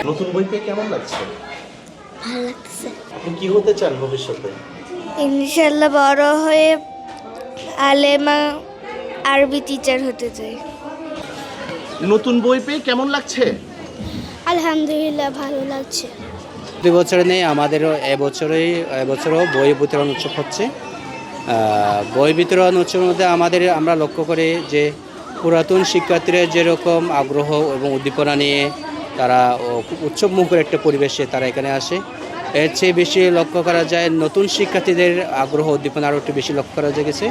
নতুন বই পেয়ে কেমন লাগছে? ভালো লাগছে। আপনি কি হতে চান ভবিষ্যতে? ইনশাল্লাহ বড় হয়ে আলেমা আরবি টিচার হতে চাই। নতুন বই পেয়ে কেমন লাগছে? আলহামদুলিল্লাহ ভালো লাগছে। 2 বছরে নেই, আমাদেরও এবছরও বই বিতরণ উৎসব হচ্ছে। বই বিতরণ উৎসবের মধ্যে আমরা লক্ষ্য করি যে পুরাতন শিক্ষার্থীরা যেরকম আগ্রহ এবং উদ্দীপনা নিয়ে তারা খুব উৎসবমুখর একটা পরিবেশে তারা এখানে আসে, এর চেয়ে বেশি লক্ষ্য করা যায় নতুন শিক্ষার্থীদের আগ্রহ উদ্দীপনা আরও একটু বেশি লক্ষ্য করা গেছে।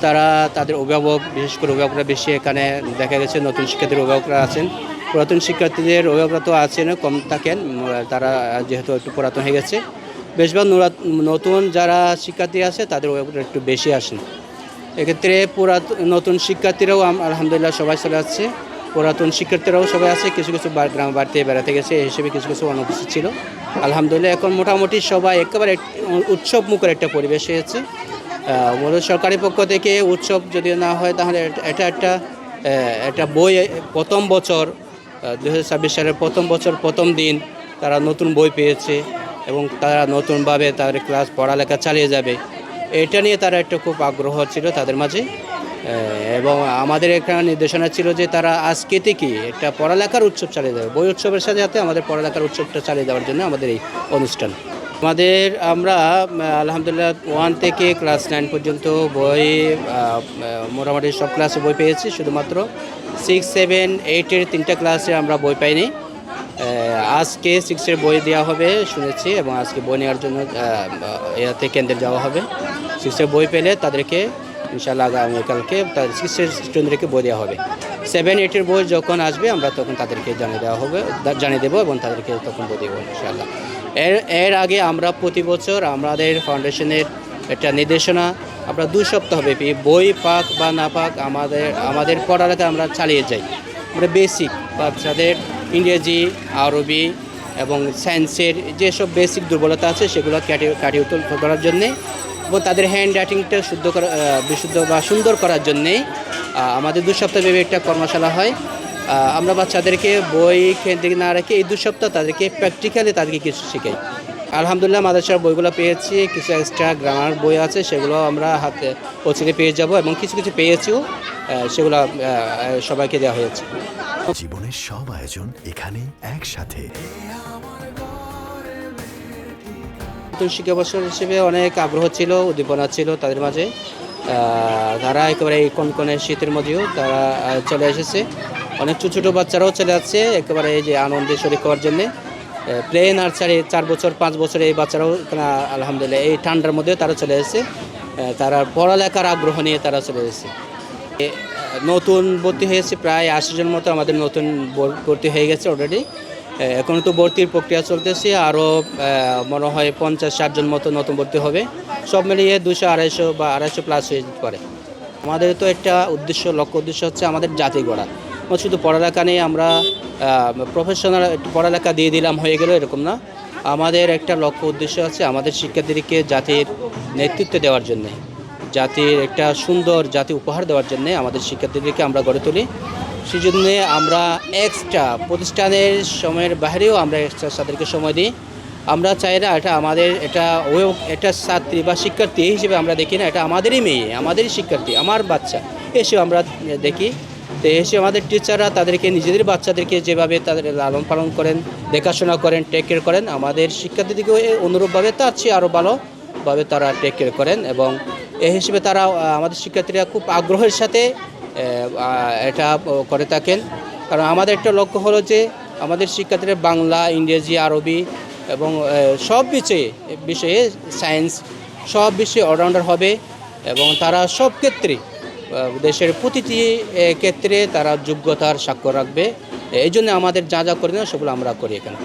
তারা তাদের অভিভাবক, বিশেষ করে অভিভাবকরা বেশি এখানে দেখা গেছে। নতুন শিক্ষার্থীর অভিভাবকরা আছেন, পুরাতন শিক্ষার্থীদের অভিভাবকরা তো আছেন, কম থাকেন, তারা যেহেতু একটু পুরাতন হয়ে গেছে। বেশিরভাগ নতুন যারা শিক্ষার্থী আছে তাদের অভিভাবকরা একটু বেশি আসেন। এক্ষেত্রে নতুন শিক্ষার্থীরাও আলহামদুলিল্লাহ সবাই চলে আসছে, পুরাতন শিক্ষার্থীরাও সবাই আছে। কিছু কিছু গ্রাম বাড়িতে বেড়াতে গেছে, এই হিসেবে কিছু কিছু অনুপস্থিত ছিল। আলহামদুলিল্লাহ এখন মোটামুটি সবাই একেবারে উৎসবমুখর একটা পরিবেশ হয়েছে। মূলত সরকারি পক্ষ থেকে উৎসব যদি না হয় তাহলে এটা একটা বই প্রথম বছর 2026 সালের প্রথম বছর প্রথম দিন তারা নতুন বই পেয়েছে এবং তারা নতুনভাবে তাদের ক্লাস পড়ালেখা চালিয়ে যাবে, এটা নিয়ে তারা একটা খুব আগ্রহ ছিল তাদের মাঝে। এবং আমাদের এখানে নির্দেশনা ছিল যে তারা আজকে থেকে একটা পড়ালেখার উৎসব চালিয়ে যাবে, বই উৎসবের সাথে সাথে আমাদের পড়ালেখার উৎসবটা চালিয়ে যাওয়ার জন্য আমাদের এই অনুষ্ঠান। আমরা আলহামদুলিল্লাহ 1 থেকে ক্লাস 9 পর্যন্ত বই মোটামুটি সব ক্লাসে বই পেয়েছি। শুধুমাত্র 6, 7, 8-এর 3টা ক্লাসে আমরা বই পাইনি। আজকে 6-এর বই দেওয়া হবে শুনেছি, এবং আজকে বই নেওয়ার জন্য ইয়াতে কেন্দ্রে যাওয়া হবে। 6-এর বই পেলে তাদেরকে ইনশাআল্লাহ আগামীকালকে 6-এর স্টুডেন্টদেরকে বই দেওয়া হবে। 7, 8-এর বই যখন আসবে আমরা তখন তাদেরকে জানিয়ে দেবো এবং তাদেরকে তখন বই দেবো ইনশাআল্লাহ। এর আগে আমরা প্রতি বছর আমাদের ফাউন্ডেশনের একটা নির্দেশনা, আমরা 2 সপ্তাহ ব্যাপী বই পাক বা না পাক আমাদের পড়ালেখা আমরা চালিয়ে যাই। আমরা বেসিক বাচ্চাদের ইংরেজি, আরবি এবং সায়েন্সের যেসব বেসিক দুর্বলতা আছে সেগুলো কাটিয়ে উত্তোলন করার জন্যে এবং তাদের হ্যান্ড রাইটিংটা বিশুদ্ধ বা সুন্দর করার জন্যেই আমাদের 2 সপ্তাহ ব্যাপী একটা কর্মশালা হয়। আমরা বাচ্চাদেরকে বই কেন্দ্রিক না রেখে এই 2 সপ্তাহ তাদেরকে প্র্যাকটিক্যালি তাদেরকে কিছু শেখাই। আলহামদুলিল্লাহ মাদ্রাসার বইগুলো পেয়েছি, কিছু এক্সট্রা গ্রামার বই আছে সেগুলো আমরা হাতে পৌঁছে পেয়ে যাব, এবং কিছু কিছু পেয়েছিও, সেগুলো সবাইকে দেওয়া হয়েছে। জীবনের সব আয়োজন এখানে একসাথে। নতুন শিক্ষাবর্ষ হিসেবে অনেক আগ্রহ ছিল, উদ্দীপনা ছিল তাদের মাঝে। তারা একেবারে এই কনকনে শীতের মধ্যেও তারা চলে এসেছে। অনেক ছোটো ছোটো বাচ্চারাও চলে যাচ্ছে একেবারে এই যে আনন্দে শরীর করার জন্যে। প্লে নার্সারি 4 বছর 5 বছর এই বাচ্চারাও আলহামদুলিল্লাহ এই ঠান্ডার মধ্যেও তারা চলে এসেছে। তারা পড়ালেখার আগ্রহ নিয়ে তারা চলে এসেছে। নতুন ভর্তি হয়েছে প্রায় 80 জন মতো, আমাদের নতুন ভর্তি হয়ে গেছে অলরেডি। এখন তো ভর্তির প্রক্রিয়া চলতেছে, আরও মনে হয় 50-60 জন মতো নতুন ভর্তি হবে। সব মিলিয়ে 200-250 বা 250 প্লাস হয়ে যেতে পারে। আমাদের তো একটা লক্ষ্য উদ্দেশ্য হচ্ছে আমাদের জাতি গড়া। শুধু পড়ালেখা নেই আমরা প্রফেশনাল পড়ালেখা দিয়ে দিলাম হয়ে গেল এরকম না। আমাদের একটা লক্ষ্য উদ্দেশ্য আছে আমাদের শিক্ষার্থীদেরকে জাতির নেতৃত্ব দেওয়ার জন্যে, জাতির একটা সুন্দর জাতি উপহার দেওয়ার জন্যে আমাদের শিক্ষার্থীদেরকে আমরা গড়ে তুলি। সেই জন্যে আমরা এক্সট্রা প্রতিষ্ঠানের সময়ের বাইরেও আমরা এক্সট্রা তাদেরকে সময় দিই। আমরা চাই না এটা ছাত্রী বা শিক্ষার্থী হিসেবে আমরা দেখি না, এটা আমাদেরই মেয়ে, আমাদেরই শিক্ষার্থী, আমার বাচ্চা এসেও আমরা দেখি। তো এসে আমাদের টিচাররা তাদেরকে নিজেদের বাচ্চাদেরকে যেভাবে তাদের লালন পালন করেন, দেখাশোনা করেন, টেক কেয়ার করেন, আমাদের শিক্ষার্থীদেরকেও অনুরূপভাবে তার চেয়ে আরও ভালোভাবে তারা টেক কেয়ার করেন। এবং এই হিসেবে তারা আমাদের শিক্ষার্থীরা খুব আগ্রহের সাথে এটা করে থাকেন। কারণ আমাদের একটা লক্ষ্য হলো যে আমাদের শিক্ষার্থীরা বাংলা, ইংরেজি, আরবি এবং সব বিষয়ে সায়েন্স সব বিষয়ে অলরাউন্ডার হবে, এবং তারা সব ক্ষেত্রে দেশের প্রতিটি ক্ষেত্রে তারা যোগ্যতার স্বাক্ষর রাখবে। এই জন্য আমাদের যা যা করি না সেগুলো আমরা করি এখানে।